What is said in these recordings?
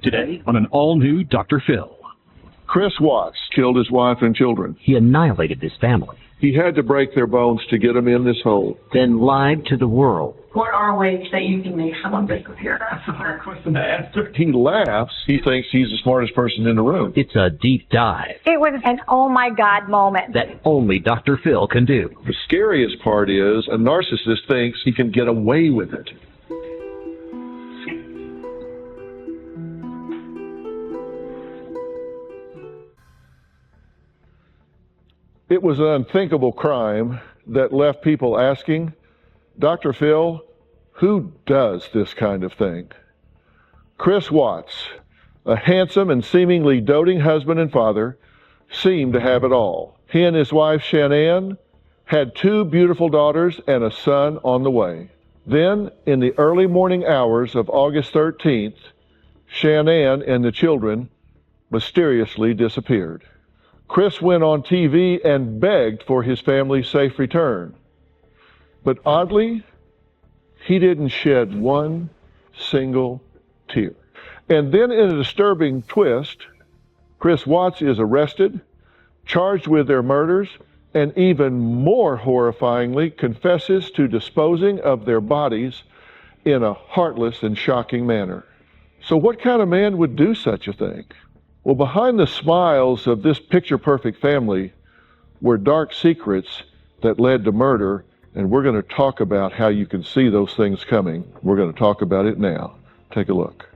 Today on an all-new Dr. Phil. Chris Watts killed his wife and children. He annihilated his family. He had to break their bones to get them in this hole. Then lied to the world. What are ways that you can make someone disappear? That's a hard question to answer. He laughs. He thinks he's the smartest person in the room. It's a deep dive. It was an oh my God moment. That only Dr. Phil can do. The scariest part is a narcissist thinks he can get away with it. It was an unthinkable crime that left people asking, Dr. Phil, who does this kind of thing? Chris Watts, a handsome and seemingly doting husband and father, seemed to have it all. He and his wife, Shanann, had 2 beautiful daughters and a son on the way. Then, in the early morning hours of August 13th, Shanann and the children mysteriously disappeared. Chris went on TV and begged for his family's safe return. But oddly, he didn't shed one single tear. And then in a disturbing twist, Chris Watts is arrested, charged with their murders, and even more horrifyingly confesses to disposing of their bodies in a heartless and shocking manner. So what kind of man would do such a thing? Well, behind the smiles of this picture-perfect family were dark secrets that led to murder, and we're going to talk about how you can see those things coming. We're going to talk about it now. Take a look.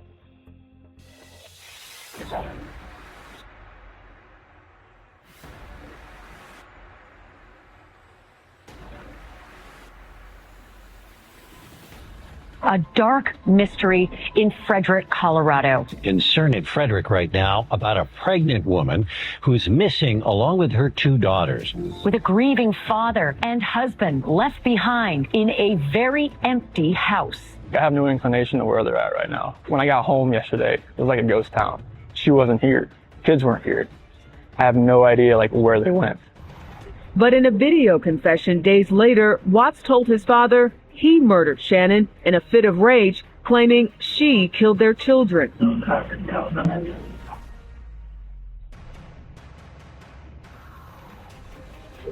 A dark mystery in Frederick, Colorado. Concern in Frederick right now about a pregnant woman who's missing along with her 2 daughters. With a grieving father and husband left behind in a very empty house. I have no inclination of where they're at right now. When I got home yesterday, it was like a ghost town. She wasn't here. Kids weren't here. I have no idea where they went. But in a video confession days later, Watts told his father he murdered Shanann in a fit of rage, claiming she killed their children.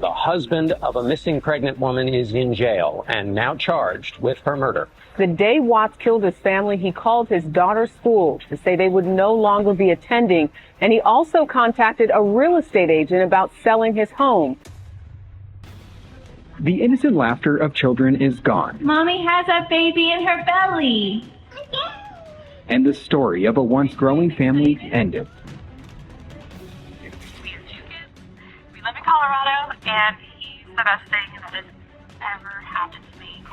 The husband of a missing pregnant woman is in jail and now charged with her murder. The day Watts killed his family, he called his daughter's school to say they would no longer be attending, and he also contacted a real estate agent about selling his home. The innocent laughter of children is gone. Mommy has a baby in her belly. And the story of a once growing family ended. We live in Colorado, and he's the best thing that has ever happened to me.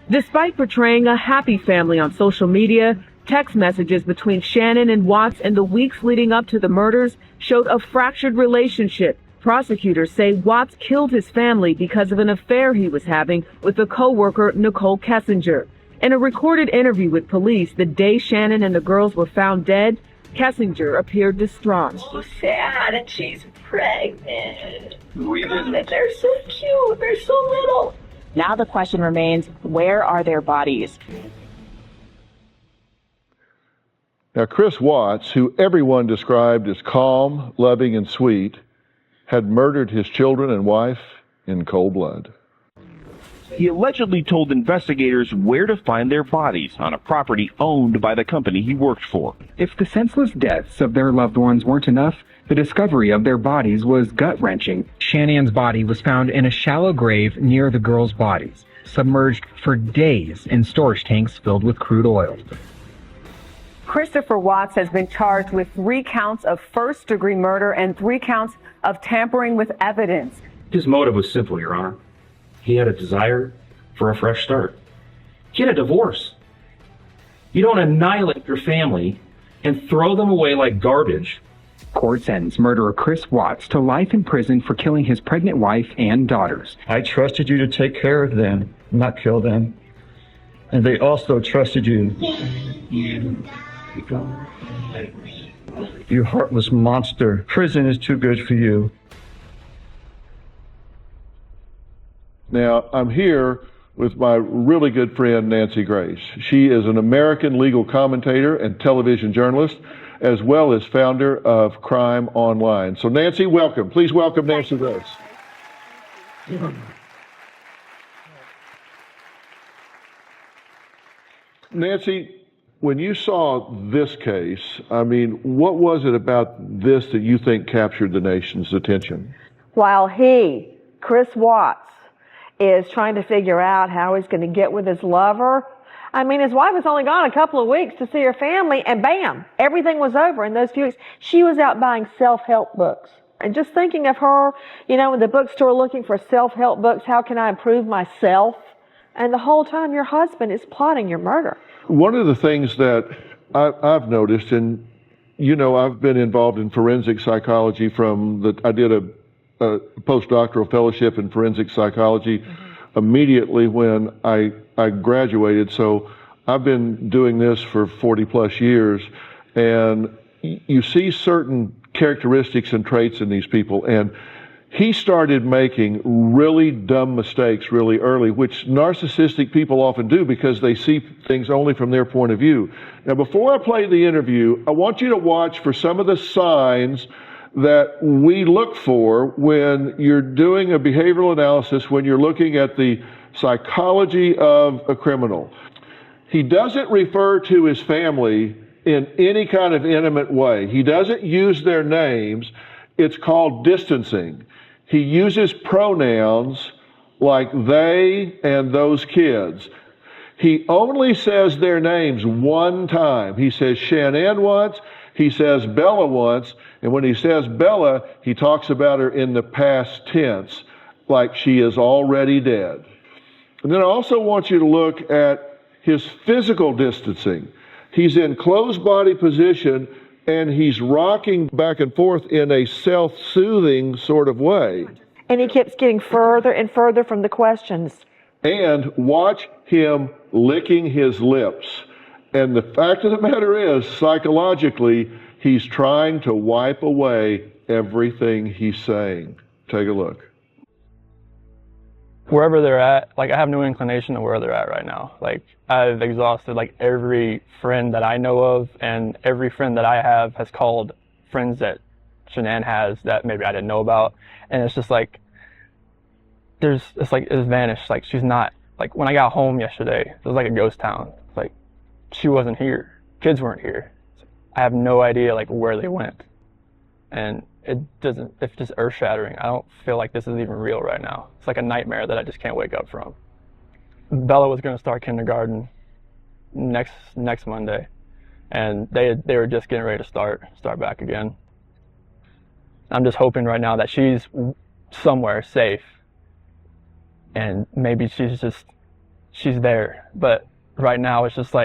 Despite portraying a happy family on social media, text messages between Shanann and Watts in the weeks leading up to the murders showed a fractured relationship. Prosecutors say Watts killed his family because of an affair he was having with a co-worker, Nicole Kessinger. In a recorded interview with police the day Shanann and the girls were found dead, Kessinger appeared distraught. So sad, and she's pregnant. They're so cute. They're so little. Now the question remains, where are their bodies? Now, Chris Watts, who everyone described as calm, loving, and sweet, had murdered his children and wife in cold blood. He allegedly told investigators where to find their bodies on a property owned by the company he worked for. If the senseless deaths of their loved ones weren't enough, the discovery of their bodies was gut-wrenching. Shanann's body was found in a shallow grave near the girls' bodies, submerged for days in storage tanks filled with crude oil. Christopher Watts has been charged with 3 counts of first-degree murder and 3 counts of tampering with evidence. His motive was simple, Your Honor. He had a desire for a fresh start. He had a divorce. You don't annihilate your family and throw them away like garbage. Court sentenced murderer Chris Watts to life in prison for killing his pregnant wife and daughters. I trusted you to take care of them, not kill them. And they also trusted you. You heartless monster. Prison is too good for you. Now, I'm here with my really good friend Nancy Grace. She is an American legal commentator and television journalist, as well as founder of Crime Online. So Nancy, welcome. Please welcome Nancy Grace. Nancy, when you saw this case, I mean, what was it about this that you think captured the nation's attention? While Chris Watts, is trying to figure out how he's going to get with his lover. I mean, his wife was only gone a couple of weeks to see her family, and bam, everything was over in those few weeks. She was out buying self-help books. And just thinking of her, in the bookstore looking for self-help books, how can I improve myself? And the whole time your husband is plotting your murder. One of the things that I've noticed, and I've been involved in forensic psychology I did a postdoctoral fellowship in forensic psychology immediately when I graduated. So I've been doing this for 40 plus years, and you see certain characteristics and traits in these people, and he started making really dumb mistakes really early, which narcissistic people often do because they see things only from their point of view. Now, before I play the interview, I want you to watch for some of the signs that we look for when you're doing a behavioral analysis, when you're looking at the psychology of a criminal. He doesn't refer to his family in any kind of intimate way. He doesn't use their names. It's called distancing. He uses pronouns like they and those kids. He only says their names one time. He says Shanann once, he says Bella once, and when he says Bella, he talks about her in the past tense, like she is already dead. And then I also want you to look at his physical distancing. He's in closed body position, and he's rocking back and forth in a self-soothing sort of way. And he keeps getting further and further from the questions. And watch him licking his lips. And the fact of the matter is, psychologically, he's trying to wipe away everything he's saying. Take a look. Wherever they're at, I have no inclination to where they're at right now. I've exhausted every friend that I know of, and every friend that I have has called friends that Shanann has that maybe I didn't know about. And it's just it's vanished. She's not, when I got home yesterday, it was like a ghost town. She wasn't here. Kids weren't here. I have no idea where they went. And it's just earth shattering. I don't feel like this is even real right now. It's like a nightmare that I just can't wake up from. Bella was going to start kindergarten next Monday, and they were just getting ready to start back again. I'm just hoping right now that she's somewhere safe, and maybe she's there. But right now it's just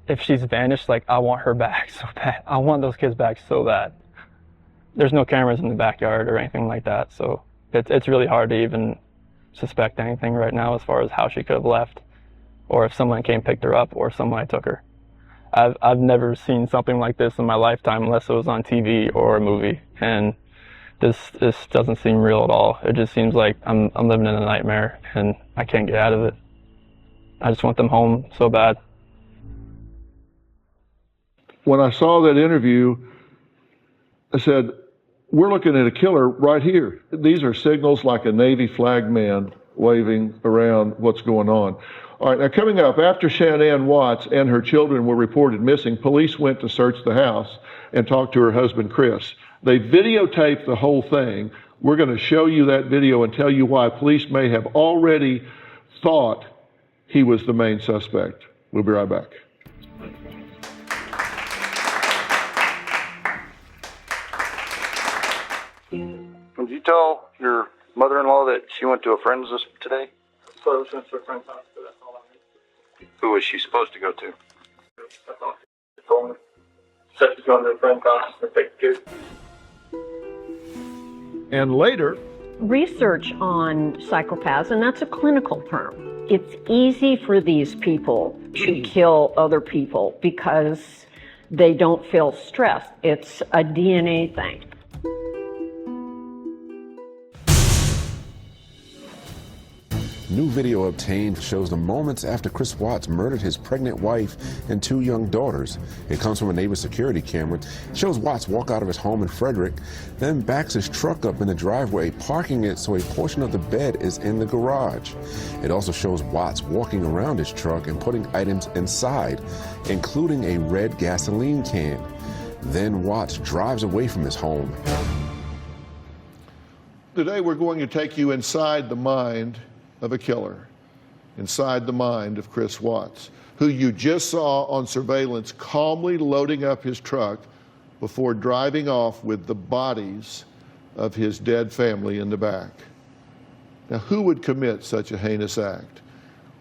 if she's vanished, I want her back so bad. I want those kids back so bad. There's no cameras in the backyard or anything like that, so it's really hard to even suspect anything right now as far as how she could have left, or if someone came picked her up, or if somebody took her. I've never seen something like this in my lifetime unless it was on TV or a movie, and this doesn't seem real at all. It just seems like I'm living in a nightmare and I can't get out of it. I just want them home so bad. When I saw that interview, I said, we're looking at a killer right here. These are signals like a Navy flag man waving around what's going on. All right, now coming up, after Shanann Watts and her children were reported missing, police went to search the house and talk to her husband, Chris. They videotaped the whole thing. We're going to show you that video and tell you why police may have already thought he was the main suspect. We'll be right back. Did you tell your mother-in-law that she went to a friend's today? So she went to a friend's house, but that's all I knew. Who was she supposed to go to? That's all she told me. She said she's going to a friend's house to take the kids. And later, research on psychopaths, and that's a clinical term. It's easy for these people to kill other people because they don't feel stressed. It's a DNA thing. New video obtained shows the moments after Chris Watts murdered his pregnant wife and 2 young daughters. It comes from a neighbor's security camera. It shows Watts walk out of his home in Frederick, then backs his truck up in the driveway, parking it so a portion of the bed is in the garage. It also shows Watts walking around his truck and putting items inside, including a red gasoline can. Then Watts drives away from his home. Today we're going to take you inside the mind of a killer, inside the mind of Chris Watts, who you just saw on surveillance calmly loading up his truck before driving off with the bodies of his dead family in the back. Now, who would commit such a heinous act?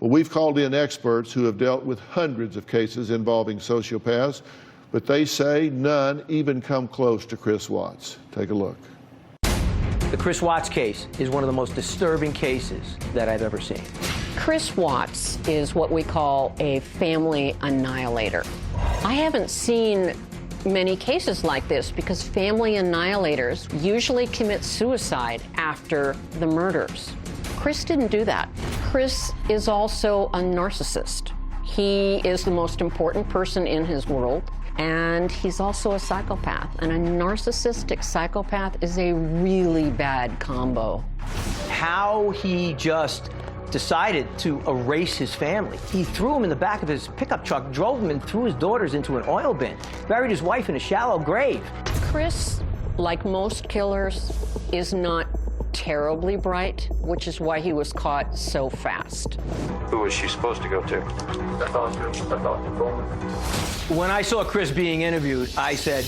Well, we've called in experts who have dealt with hundreds of cases involving sociopaths, but they say none even come close to Chris Watts. Take a look. The Chris Watts case is one of the most disturbing cases that I've ever seen. Chris Watts is what we call a family annihilator. I haven't seen many cases like this because family annihilators usually commit suicide after the murders. Chris didn't do that. Chris is also a narcissist. He is the most important person in his world. And he's also a psychopath. And a narcissistic psychopath is a really bad combo. How he just decided to erase his family. He threw him in the back of his pickup truck, drove him and threw his daughters into an oil bin, buried his wife in a shallow grave. Chris, like most killers, is not terribly bright, which is why he was caught so fast. Who was she supposed to go to? When I saw Chris being interviewed, I said,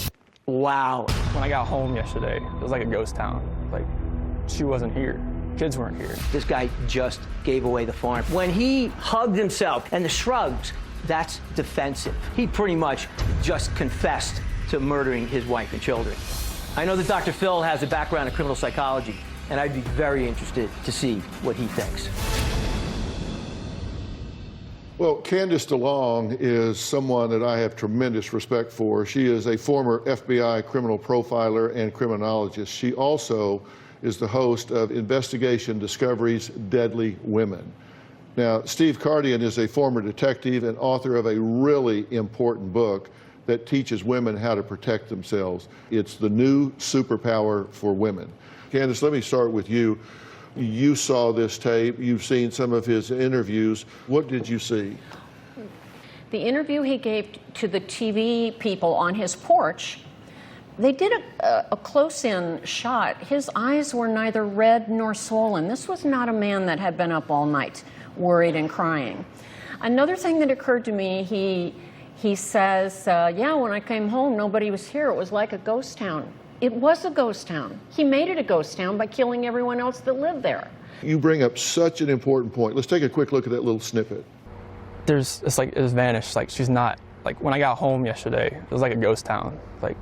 wow. When I got home yesterday, it was like a ghost town. Like, she wasn't here. Kids weren't here. This guy just gave away the farm. When he hugged himself and the shrugs, that's defensive. He pretty much just confessed to murdering his wife and children. I know that Dr. Phil has a background in criminal psychology, and I'd be very interested to see what he thinks. Well, Candace DeLong is someone that I have tremendous respect for. She is a former FBI criminal profiler and criminologist. She also is the host of Investigation Discovery's Deadly Women. Now, Steve Cardian is a former detective and author of a really important book that teaches women how to protect themselves. It's the new superpower for women. Candace, let me start with you. You saw this tape. You've seen some of his interviews. What did you see? The interview he gave to the TV people on his porch, they did a close-in shot. His eyes were neither red nor swollen. This was not a man that had been up all night worried and crying. Another thing that occurred to me, he says, yeah, when I came home, nobody was here. It was like a ghost town. It was a ghost town. He made it a ghost town by killing everyone else that lived there. You bring up such an important point. Let's take a quick look at that little snippet. It's like, it was vanished. Like, she's not, like, when I got home yesterday, it was like a ghost town. Like,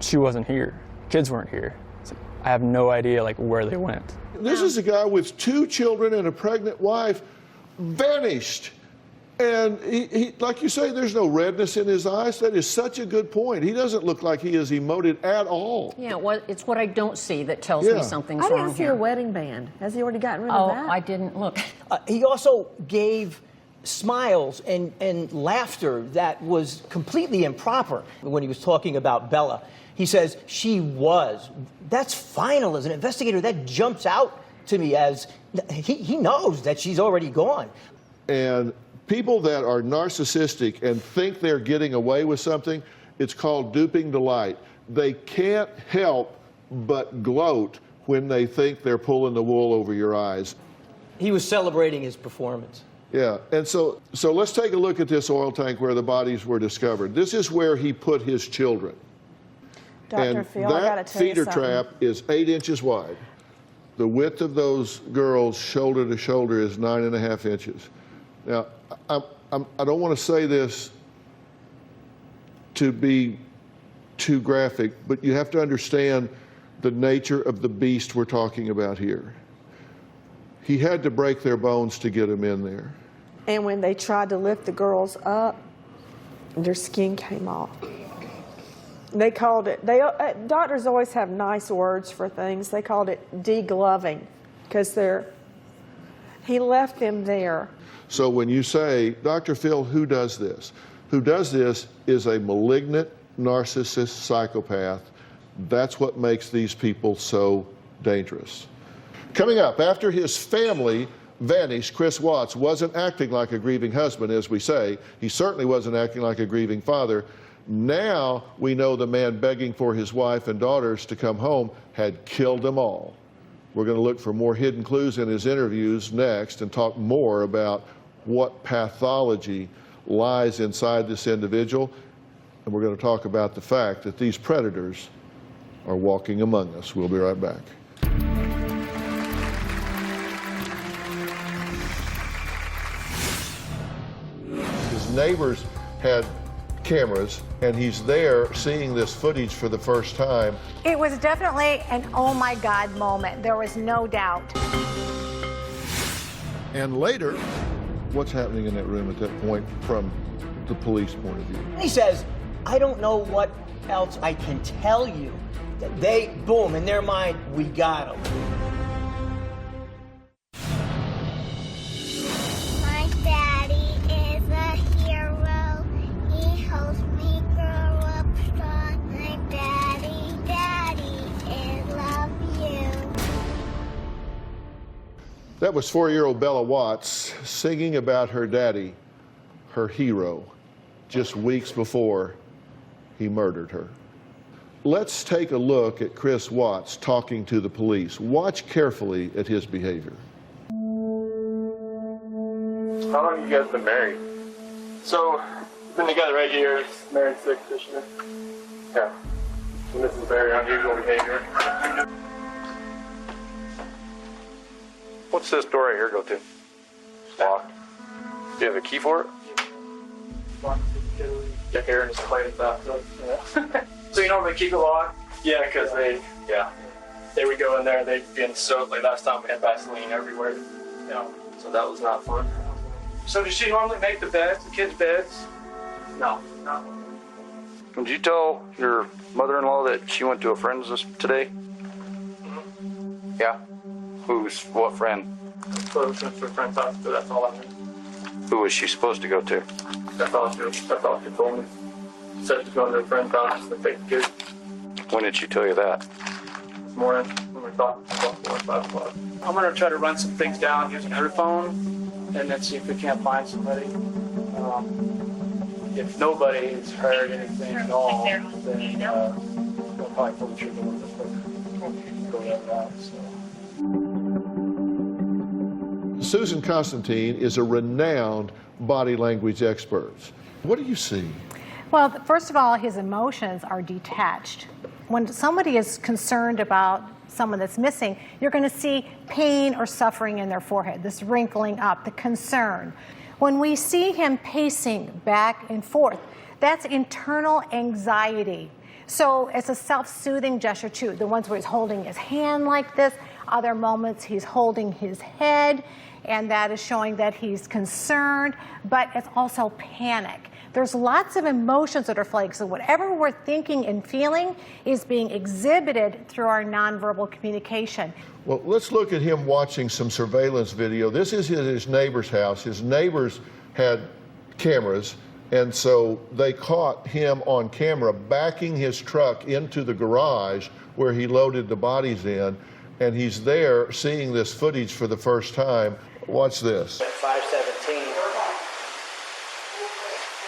she wasn't here. Kids weren't here. Like, I have no idea, like, where they went. This is a guy with 2 children and a pregnant wife, vanished. And he, like you say, there's no redness in his eyes. That is such a good point. He doesn't look like he is emoted at all. Yeah, well, it's what I don't see that tells me something's wrong here. I didn't see a wedding band. Has he already gotten rid of that? Oh, I didn't look. He also gave smiles and laughter that was completely improper when he was talking about Bella. He says, she was. That's final. As an investigator, that jumps out to me as he knows that she's already gone. And people that are narcissistic and think they're getting away with something, it's called duping the light. They can't help but gloat when they think they're pulling the wool over your eyes. He was celebrating his performance. Yeah, and so let's take a look at this oil tank where the bodies were discovered. This is where he put his children. Dr. Phil, I gotta tell you feeder something. trap is 8 inches wide. The width of those girls shoulder to shoulder is 9.5 inches. Now, I don't want to say this to be too graphic, but you have to understand the nature of the beast we're talking about here. He had to break their bones to get them in there. And when they tried to lift the girls up, their skin came off. They called it, doctors always have nice words for things. They called it degloving because He left them there. So when you say, Dr. Phil, who does this? Who does this is a malignant, narcissist psychopath. That's what makes these people so dangerous. Coming up, after his family vanished, Chris Watts wasn't acting like a grieving husband, as we say. He certainly wasn't acting like a grieving father. Now we know the man begging for his wife and daughters to come home had killed them all. We're going to look for more hidden clues in his interviews next and talk more about what pathology lies inside this individual. And we're going to talk about the fact that these predators are walking among us. We'll be right back. His neighbors had cameras, and he's there seeing this footage for the first time. It was definitely an oh my God moment. There was no doubt. And later, what's happening in that room at that point from the police point of view? He says, I don't know what else I can tell you. That they, boom, in their mind, we got him. My daddy is a hero. He helps me grow up strong. My daddy, I love you. That was 4-year-old Bella Watts singing about her daddy, her hero, just weeks before he murdered her. Let's take a look at Chris Watts talking to the police. Watch carefully at his behavior. How long have you guys been married? So, been together 8 years, married 6 this year. Yeah. And this is very unusual behavior. What's this door right here go to? Locked. Do you have a key for it? Get here and just play with that. So you normally keep it locked? Yeah, because they would go in there and they'd be in soap. Like last time we had Vaseline everywhere. You know, so that was not fun. So does she normally make the beds, the kids' beds? No. Did you tell your mother-in-law that she went to a friend's today? Mm-hmm. Yeah. What friend? So went to a friend's house, so that's all I knew. Who was she supposed to go to? That's all she told me. She said she's going to a friend's house to take the kids. When did she tell you that? This morning when we talked about 4 or 5 o'clock. I'm going to try to run some things down using her phone and then see if we can't find somebody. If nobody's heard anything at all, then we'll probably pull the trigger with this. Go that route. Susan Constantine is a renowned body language expert. What do you see? Well, first of all, his emotions are detached. When somebody is concerned about someone that's missing, you're going to see pain or suffering in their forehead, this wrinkling up, the concern. When we see him pacing back and forth, that's internal anxiety. So it's a self-soothing gesture too. The ones where he's holding his hand like this, other moments he's holding his head, and that is showing that he's concerned, but it's also panic. There's lots of emotions that are flagged, so whatever we're thinking and feeling is being exhibited through our nonverbal communication. Well, let's look at him watching some surveillance video. This is at his neighbor's house. His neighbors had cameras, and so they caught him on camera backing his truck into the garage where he loaded the bodies in, and he's there seeing this footage for the first time. Watch this. 517. We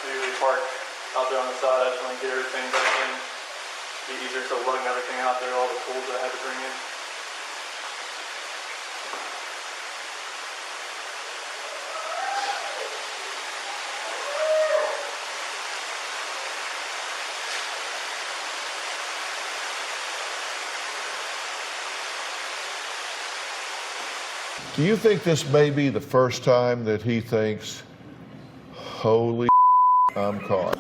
usually park out there on the side. I just want to get everything back in. Be easier to lugging everything out there, all the tools that I had to bring in. Do you think this may be the first time that he thinks, holy I'm caught?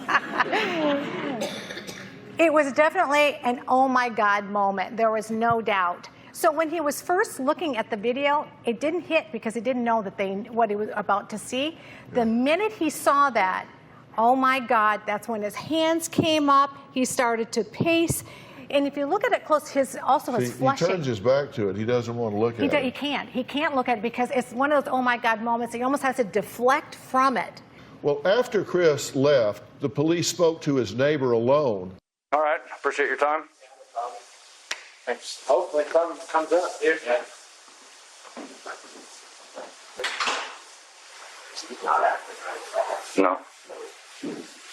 It was definitely an oh my God moment. There was no doubt. So when he was first looking at the video, it didn't hit because he didn't know that what he was about to see. The minute he saw that, oh my God, that's when his hands came up. He started to pace. And if you look at it close, his flushing. He turns his back to it. He doesn't want to look at it. He can't. He can't look at it because it's one of those oh my God moments. He almost has to deflect from it. Well, after Chris left, the police spoke to his neighbor alone. All right, appreciate your time. Thanks. Hopefully something comes up. Yeah. No.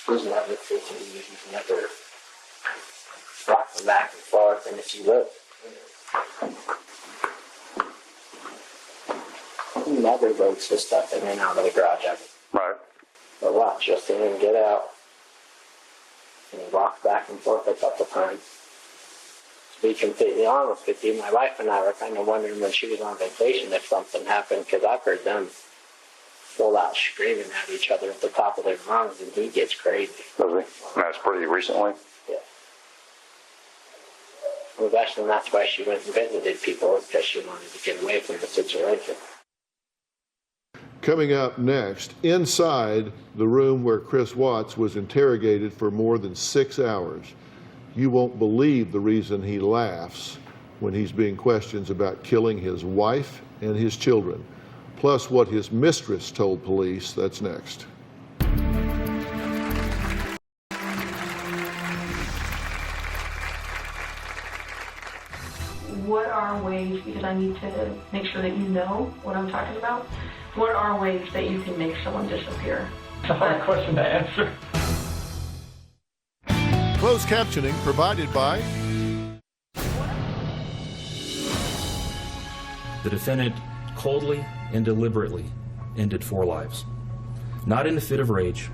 There's never 15 years, he's never rocking back and forth, and if you look, he never loads his stuff in and out of the garage ever. Right. But watch, you'll see him get out, and he walks back and forth a couple times. To be completely honest with you, my wife and I were kind of wondering when she was on vacation if something happened, because I've heard them full out screaming at each other at the top of their lungs, and he gets crazy. Does he? That's pretty recently. Yeah. Well, that's why she went and visited people, because she wanted to get away from the situation. Coming up next, inside the room where Chris Watts was interrogated for more than 6 hours, you won't believe the reason he laughs when he's being questioned about killing his wife and his children. Plus what his mistress told police. That's next. What are ways, because I need to make sure that you know what I'm talking about, what are ways that you can make someone disappear? It's a hard question to answer. Closed captioning provided by The defendant coldly and deliberately ended 4 lives. Not in a fit of rage,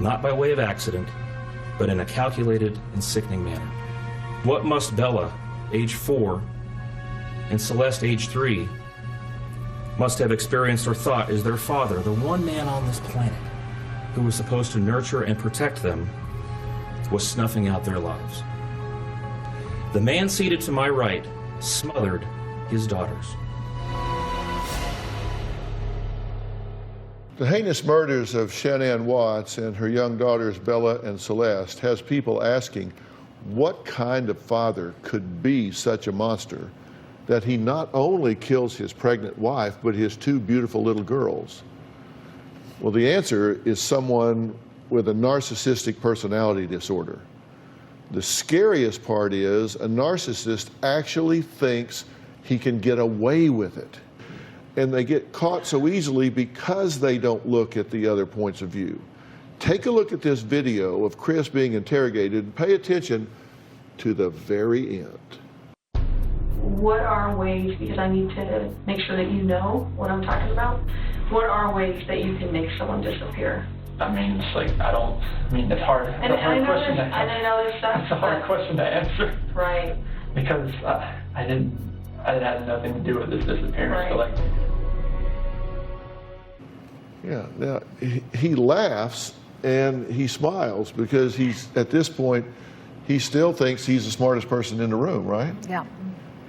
not by way of accident, but in a calculated and sickening manner. What must Bella, age 4, and Celeste, age 3, must have experienced or thought is their father, the one man on this planet who was supposed to nurture and protect them, was snuffing out their lives. The man seated to my right smothered his daughters. The heinous murders of Shanann Watts and her young daughters Bella and Celeste has people asking what kind of father could be such a monster that he not only kills his pregnant wife but his 2 beautiful little girls. Well, the answer is someone with a narcissistic personality disorder. The scariest part is a narcissist actually thinks he can get away with it. And they get caught so easily because they don't look at the other points of view. Take a look at this video of Chris being interrogated and pay attention to the very end. What are ways, because I need to make sure that you know what I'm talking about, what are ways that you can make someone disappear? I mean, it's like, it's hard. And I know this stuff. It's a hard question to answer. Right. Because I didn't have nothing to do with this disappearance. Right. So Yeah, now he laughs and he smiles because at this point, he still thinks he's the smartest person in the room, right? Yeah.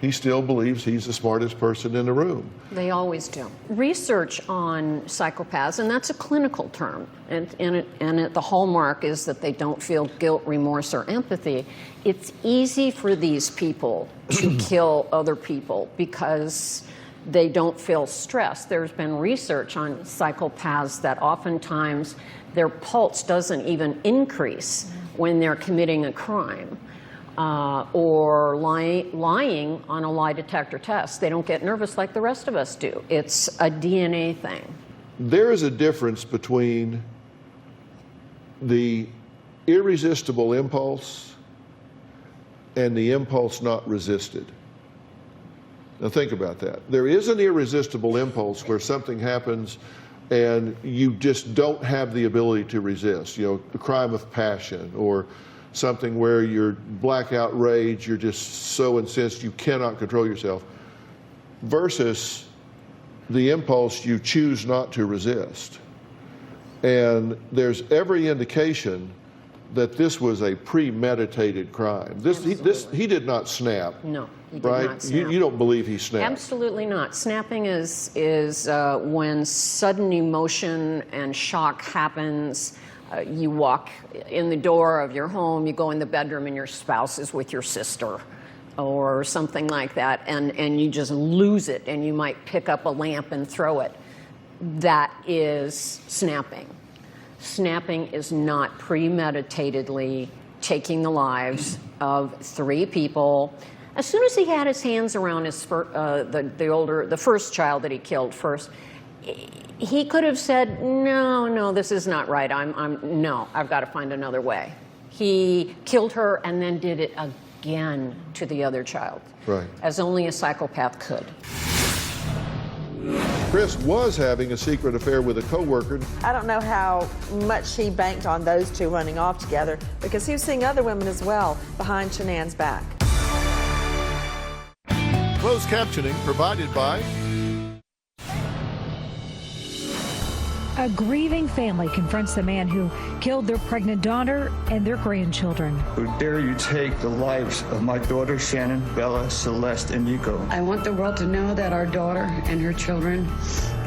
He still believes he's the smartest person in the room. They always do. Research on psychopaths, and that's a clinical term, and the hallmark is that they don't feel guilt, remorse, or empathy. It's easy for these people to kill other people because they don't feel stress. There's been research on psychopaths that oftentimes their pulse doesn't even increase when they're committing a crime. Or lying on a lie detector test. They don't get nervous like the rest of us do. It's a DNA thing. There is a difference between the irresistible impulse and the impulse not resisted. Now think about that. There is an irresistible impulse where something happens and you just don't have the ability to resist. You know, a crime of passion or something where you're blackout rage, you're just so incensed you cannot control yourself, versus the impulse you choose not to resist. And there's every indication that this was a premeditated crime. He did not snap. No, he did right? not snap. You don't believe he snapped? Absolutely not. Snapping is when sudden emotion and shock happens. You walk in the door of your home, you go in the bedroom, and your spouse is with your sister or something like that, and you just lose it, and you might pick up a lamp and throw it. That is snapping. Snapping is not premeditatedly taking the lives of 3 people. As soon as he had his hands around his the first child that he killed first, he could have said, no, this is not right. No, I've got to find another way. He killed her and then did it again to the other child, right, as only a psychopath could. Chris was having a secret affair with a coworker. I don't know how much he banked on those 2 running off together, because he was seeing other women as well behind Shanann's back. Closed captioning provided by... A grieving family confronts the man who killed their pregnant daughter and their grandchildren. How dare you take the lives of my daughter, Shannon, Bella, Celeste, and Nico? I want the world to know that our daughter and her children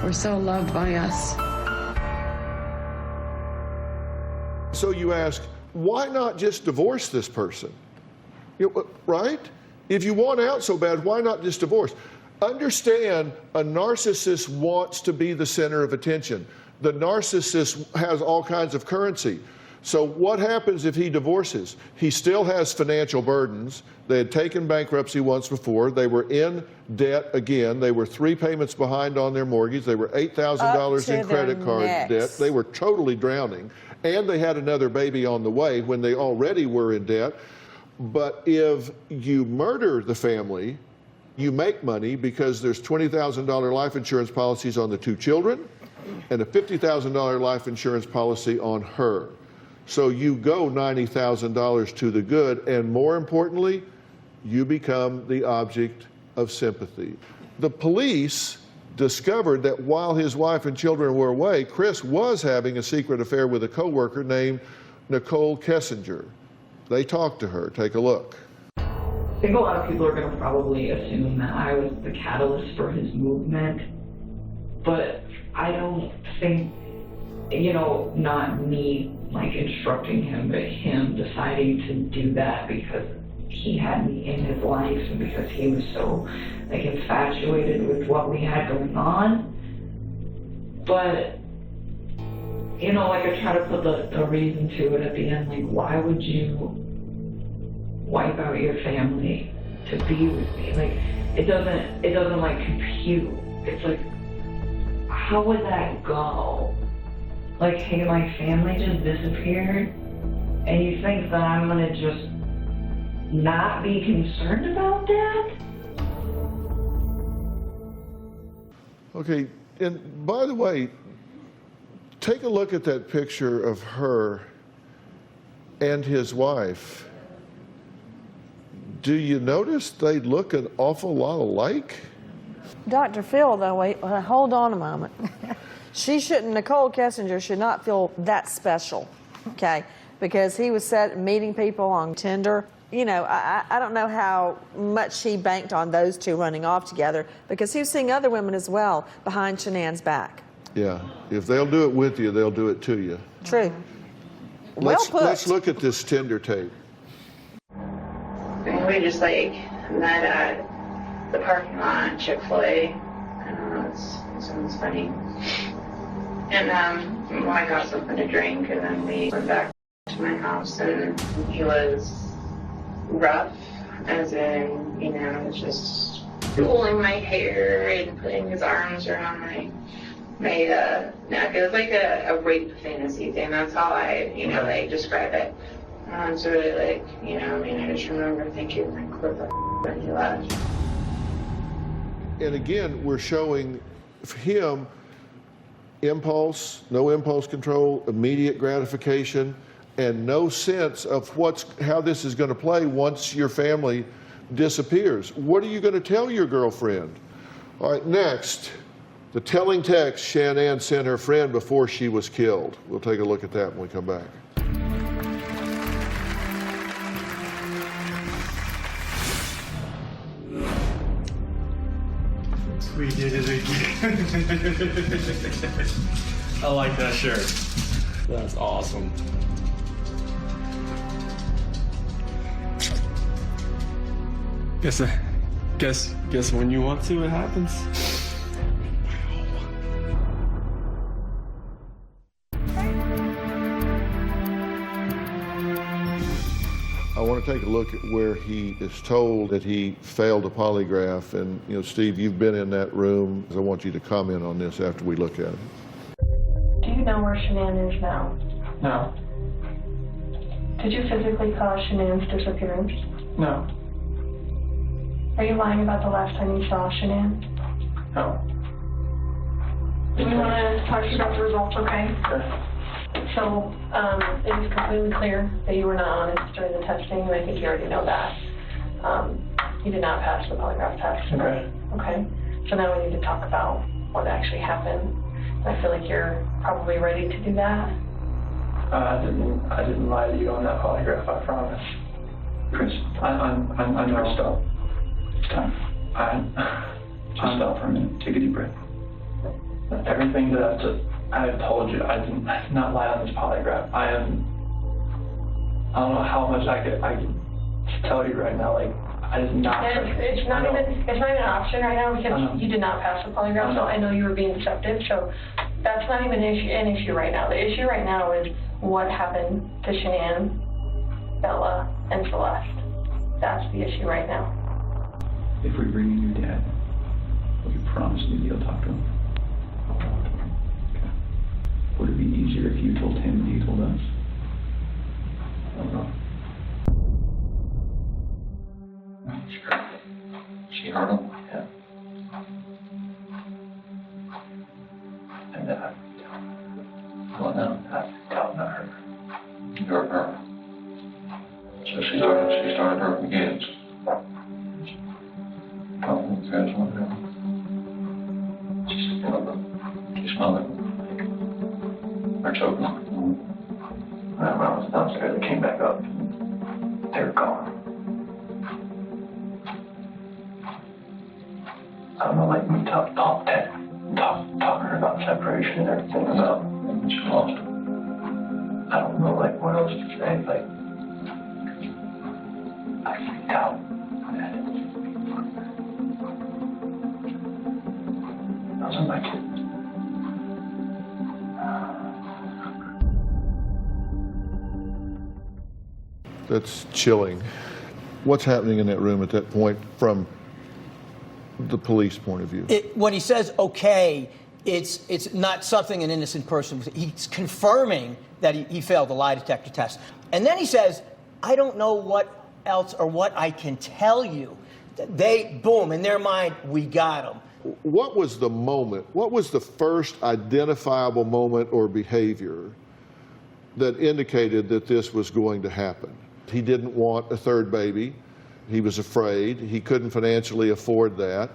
were so loved by us. So you ask, why not just divorce this person? Right? If you want out so bad, why not just divorce? Understand, a narcissist wants to be the center of attention. The narcissist has all kinds of currency. So what happens if he divorces? He still has financial burdens. They had taken bankruptcy once before. They were in debt again. They were 3 payments behind on their mortgage. They were $8,000 in credit card debt. They were totally drowning. And they had another baby on the way when they already were in debt. But if you murder the family, you make money because there's $20,000 life insurance policies on the 2 children and a $50,000 life insurance policy on her. So you go $90,000 to the good, and more importantly, you become the object of sympathy. The police discovered that while his wife and children were away, Chris was having a secret affair with a coworker named Nicole Kessinger. They talked to her. Take a look. I think a lot of people are going to probably assume that I was the catalyst for his movement, but I don't think, not me like instructing him, but him deciding to do that because he had me in his life and because he was so infatuated with what we had going on. But I try to put the reason to it at the end, why would you wipe out your family to be with me? It doesn't compute. It's how would that go? Hey, my family just disappeared, and you think that I'm gonna just not be concerned about that? Okay, and by the way, take a look at that picture of her and his wife. Do you notice they look an awful lot alike? Dr. Phil, though, wait, hold on a moment. Nicole Kessinger should not feel that special, okay? Because he was meeting people on Tinder. I don't know how much he banked on those 2 running off together, because he was seeing other women as well behind Shanann's back. Yeah, if they'll do it with you, they'll do it to you. True. Let's look at this Tinder tape. And we just met at the parking lot at Chick-fil-A. I don't know, it sounds funny. And I got something to drink, and then we went back to my house, and he was rough, as in, just pulling my hair and putting his arms around my neck. It was like a rape fantasy thing. That's how I, describe it. So really, I just remember thinking, what the when he left. And again, we're showing him no impulse control, immediate gratification, and no sense of how this is going to play once your family disappears. What are you going to tell your girlfriend? All right, next, the telling text Shanann sent her friend before she was killed. We'll take a look at that when we come back. We did it again. I like that shirt. That's awesome. Guess when you want to, it happens. I want to take a look at where he is told that he failed a polygraph. And, you know, Steve, you've been in that room. I want you to comment on this after we look at it. Do you know where Shanann is now? No. Did you physically cause Shanann's disappearance? No. Are you lying about the last time you saw Shanann? No. We want to talk to you about the results, okay? Sure. So, it is completely clear that you were not honest during the testing, and I think you already know that. You did not pass the polygraph test. Okay. Okay? So now we need to talk about what actually happened. And I feel like you're probably ready to do that. I didn't lie to you on that polygraph, I promise. Chris, I'm Chris, stop. It's time. Just stop for a minute. Take a deep breath. Everything that I have told you, I did not lie on this polygraph. I don't know how much I could tell you right now. Like, I did not. It's not even an option right now because you did not pass the polygraph. So I know you were being deceptive. So that's not even an issue right now. The issue right now is what happened to Shanann, Bella, and Celeste. That's the issue right now. If we bring in your dad, will you promise me you'll talk to him? Okay. Would it be easier if you told him and he told us? I don't know. She hurt him? Yeah. And well, no, not her. You hurt her. So she started hurting kids. Probably because one of them. She smelled it. Or choked them. When I was downstairs, they came back up. They were gone. I don't know, like me talking her about separation and everything about, and she lost it. I don't know, like, what else to say, like, I freaked out. I was on my kid. That's chilling. What's happening in that room at that point from the police point of view? When he says okay, it's not something an innocent person. He's confirming that he failed the lie detector test. And then he says, I don't know what else or what I can tell you. They, boom, in their mind, we got him. What was the moment? What was the first identifiable moment or behavior that indicated that this was going to happen? He didn't want a third baby. He was afraid. He couldn't financially afford that.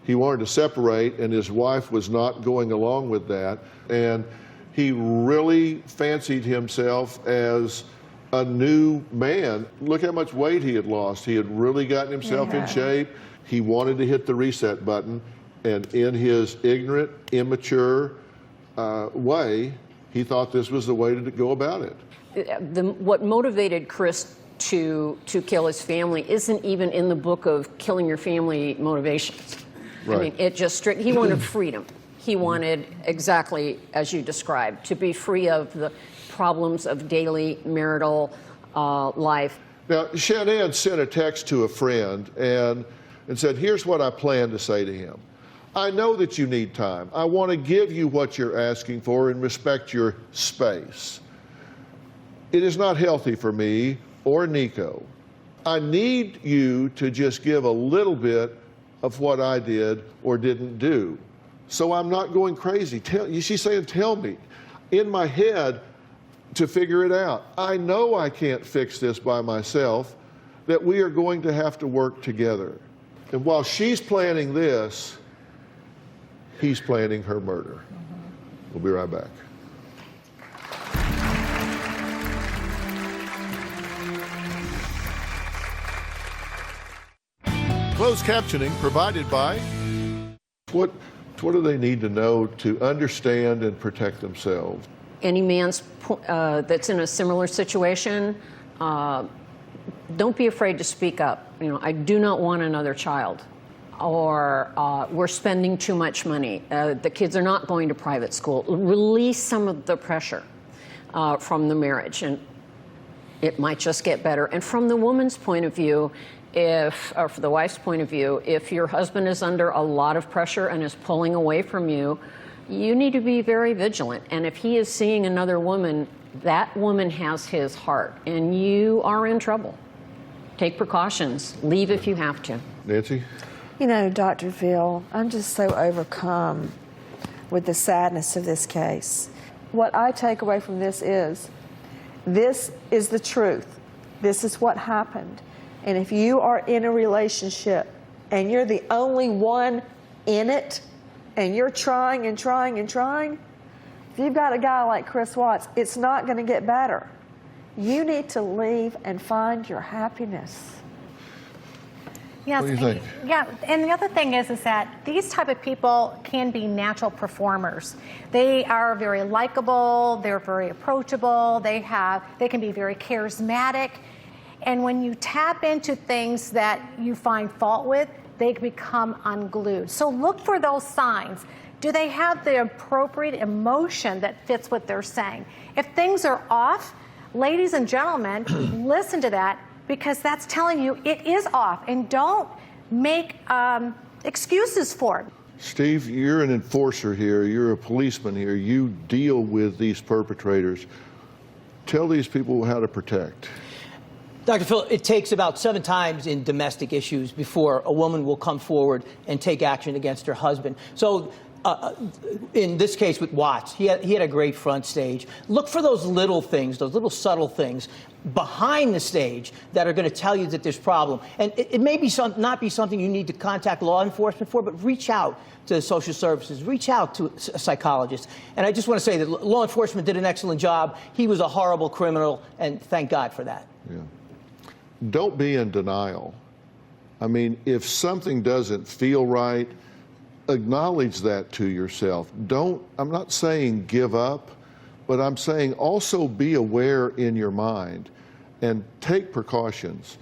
He wanted to separate, and his wife was not going along with that. And he really fancied himself as a new man. Look how much weight he had lost. He had really gotten himself in shape. He wanted to hit the reset button, and in his ignorant, immature way, he thought this was the way to go about it. What motivated Chris to kill his family isn't even in the book of Killing Your Family motivations. Right. I mean, it just he wanted freedom. He wanted, exactly as you described, to be free of the problems of daily marital life. Now, Shanann sent a text to a friend and said, here's what I plan to say to him. I know that you need time. I want to give you what you're asking for and respect your space. It is not healthy for me or Nico. I need you to just give a little bit of what I did or didn't do. So I'm not going crazy. She's saying, tell me. In my head, to figure it out. I know I can't fix this by myself, that we are going to have to work together. And while she's planning this, he's planning her murder. We'll be right back. Closed captioning provided by... What do they need to know to understand and protect themselves? any man's that's in a similar situation, don't be afraid to speak up. You know, I do not want another child, or we're spending too much money. The kids are not going to private school. Release some of the pressure from the marriage, and it might just get better. And from the woman's point of view, or for the wife's point of view, if your husband is under a lot of pressure and is pulling away from you, you need to be very vigilant. And if he is seeing another woman, that woman has his heart, and you are in trouble. Take precautions. Leave if you have to. Nancy? You know, Dr. Phil, I'm just so overcome with the sadness of this case. What I take away from this is the truth. This is what happened. And if you are in a relationship and you're the only one in it, and you're trying and trying and trying, if you've got a guy like Chris Watts, it's not going to get better. You need to leave and find your happiness. Yes, What do you think? Yeah, and the other thing is that these type of people can be natural performers. They are very likable, they're very approachable, they can be very charismatic, and when you tap into things that you find fault with, they become unglued. So look for those signs. Do they have the appropriate emotion that fits what they're saying? If things are off, ladies and gentlemen, listen to that, because that's telling you it is off, and don't make excuses for it. Steve, you're an enforcer here. You're a policeman here. You deal with these perpetrators. Tell these people how to protect. Dr. Phil, it takes about 7 times in domestic issues before a woman will come forward and take action against her husband. So in this case with Watts, he had a great front stage. Look for those little things, those little subtle things behind the stage that are going to tell you that there's a problem. And it may be not be something you need to contact law enforcement for, but reach out to social services, reach out to a psychologist. And I just want to say that law enforcement did an excellent job. He was a horrible criminal, and thank God for that. Yeah. Don't be in denial. I mean, if something doesn't feel right, acknowledge that to yourself. I'm not saying give up, but I'm saying also be aware in your mind and take precautions.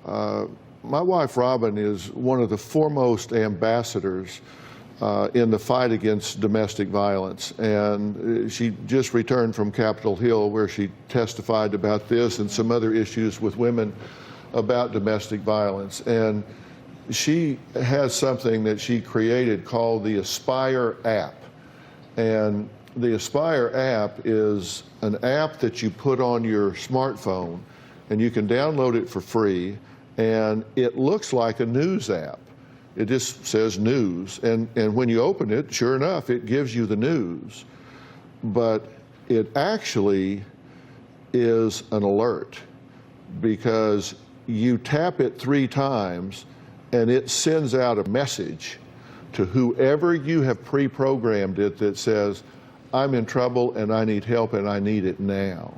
My wife, Robin, is one of the foremost ambassadors in the fight against domestic violence. And she just returned from Capitol Hill, where she testified about this and some other issues with women about domestic violence. And she has something that she created called the Aspire app. And the Aspire app is an app that you put on your smartphone, and you can download it for free, and it looks like a news app. It just says news, and when you open it, sure enough, it gives you the news. But it actually is an alert, because you tap it 3 times, and it sends out a message to whoever you have pre-programmed it that says, I'm in trouble and I need help and I need it now.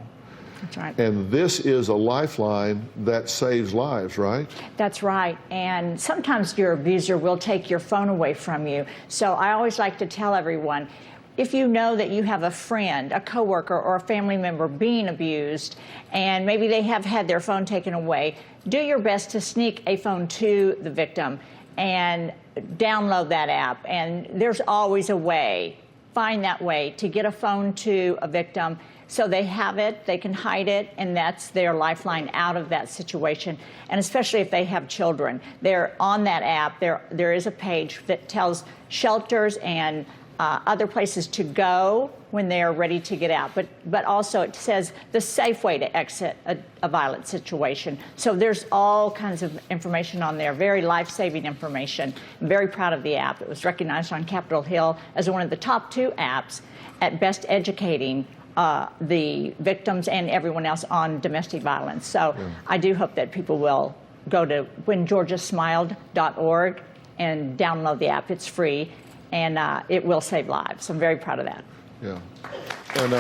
That's right. And this is a lifeline that saves lives, right? That's right. And sometimes your abuser will take your phone away from you. So I always like to tell everyone, if you know that you have a friend, a coworker, or a family member being abused, and maybe they have had their phone taken away, do your best to sneak a phone to the victim and download that app. And there's always a way, find that way to get a phone to a victim so they have it, they can hide it, and that's their lifeline out of that situation. And especially if they have children. They're on that app, there is a page that tells shelters and other places to go when they are ready to get out. But also it says the safe way to exit a violent situation. So there's all kinds of information on there, very life-saving information. I'm very proud of the app. It was recognized on Capitol Hill as one of the top 2 apps at best educating the victims and everyone else on domestic violence. So I do hope that people will go to whengeorgiasmiled.org and download the app. It's free. And it will save lives. I'm very proud of that. Yeah. And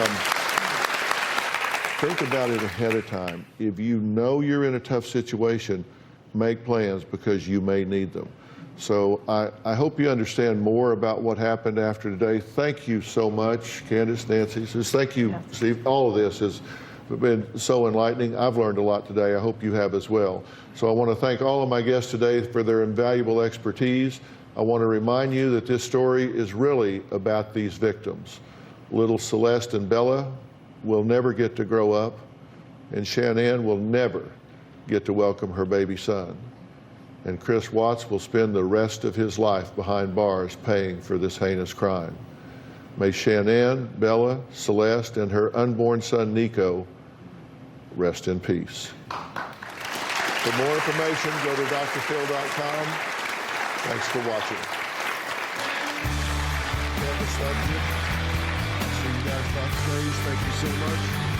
think about it ahead of time. If you know you're in a tough situation, make plans, because you may need them. So I hope you understand more about what happened after today. Thank you so much, Candace, Nancy. Thank you, Steve. All of this has been so enlightening. I've learned a lot today. I hope you have as well. So I want to thank all of my guests today for their invaluable expertise. I want to remind you that this story is really about these victims. Little Celeste and Bella will never get to grow up, and Shanann will never get to welcome her baby son. And Chris Watts will spend the rest of his life behind bars paying for this heinous crime. May Shanann, Bella, Celeste, and her unborn son Nico rest in peace. For more information, go to drphil.com. Thanks for watching. Candace, thank you. See you guys backstage. Thank you so much.